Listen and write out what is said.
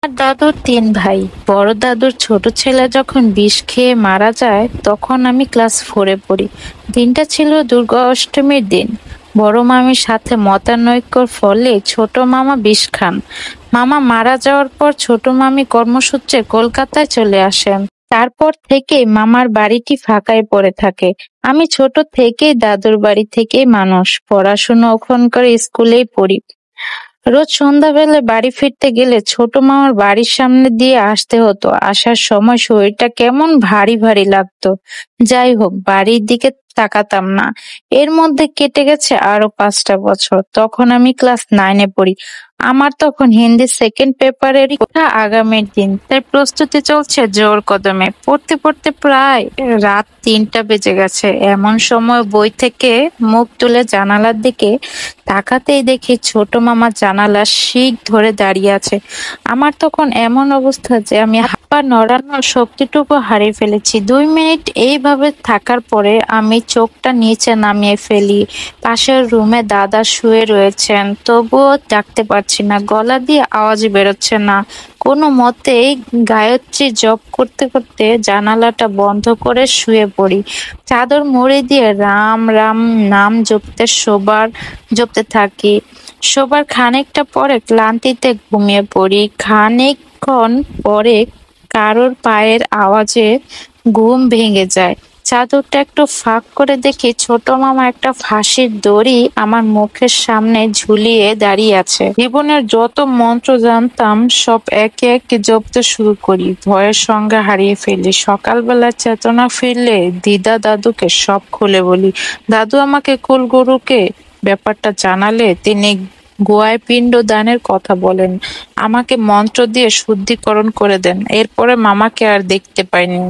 আমার দাদুর তিন ভাই। বড় দাদুর ছোট ছেলে যখন বিষ খেয়ে মারা যায় তখন আমি ক্লাস ফোরে পড়ি। দিনটা ছিল দুর্গা অষ্টমীর দিন। বড় মামির সাথে মতানৈক্যর ফলে ছোট মামা বিষ খান। মামা মারা যাওয়ার পর ছোট মামি কর্মসূত্রে কলকাতায় চলে আসেন। তারপর থেকে মামার বাড়িটি ফাঁকাই পড়ে থাকে। আমি ছোট থেকেই দাদুর বাড়ি থেকেই মানুষ, পড়াশুনো ওখানকার স্কুলেই পড়ি। রোজ সন্ধ্যাবেলা বাড়ি ফিরতে গেলে ছোট মামার বাড়ির সামনে দিয়ে আসতে হতো। আসার সময় শরীরটা কেমন ভারী ভারী লাগতো। যাই হোক, বাড়ির দিকে তাকাতাম না। এর মধ্যে কেটে গেছে আরো 5টা বছর। তখন আমি ক্লাস নাইনে পড়ি। আমার তখন হিন্দি সেকেন্ড পেপারের পরীক্ষা আগামীর দিন, তাই প্রস্তুতি চলছে জোর কদমে। পড়তে পড়তে প্রায় রাত 3টা বেজে গেছে। এমন সময় বই থেকে মুখ তুলে জানালার দিকে তাকাতেই দেখি ছোট মামা জানালার শিক ধরে দাঁড়িয়ে আছে। আমার তখন এমন অবস্থা যে আমি হাত পা নড়ানোর শক্তিটুকু হারিয়ে ফেলেছি। 2 মিনিট এইভাবে থাকার পরে আমি চোখটা নিচে নামিয়ে ফেলি। পাশের রুমে দাদা শুয়ে রয়েছেন, তবুও ডাকতে পারছি না, গলা দিয়ে আওয়াজ বেরোচ্ছে না। কোনো মতেই গায়ত্রী জপ করতে করতে জানালাটা বন্ধ করে শুয়ে পড়ি। চাদর মুড়ি দিয়ে রাম রাম নাম জপতে থাকি। শোবার খানিকটা পরে ক্লান্তিতে ঘুমিয়ে পড়ি। খানিকক্ষণ পরে কারোর পায়ের আওয়াজে ঘুম ভেঙে যায়। চাদরটা একটু ফাঁক করে দেখি ছোট মামা একটা ফাঁসির দড়ি আমার মুখের সামনে ঝুলিয়ে দাঁড়িয়ে আছে। জীবনের যত মন্ত্র জানতাম সব একে একে জপতে শুরু করি। ভয়ের সঙ্গে হারিয়ে ফেলি। সকালবেলা চেতনা ফিরলে দিদা দাদুকে সব খুলে বলি। দাদু আমাকে কুলগুরুকে ব্যাপারটা জানালে তিনি গোয়ায় পিণ্ড দানের কথা বলেন, আমাকে মন্ত্র দিয়ে শুদ্ধিকরণ করে দেন। এরপরে মামাকে আর দেখতে পাইনি।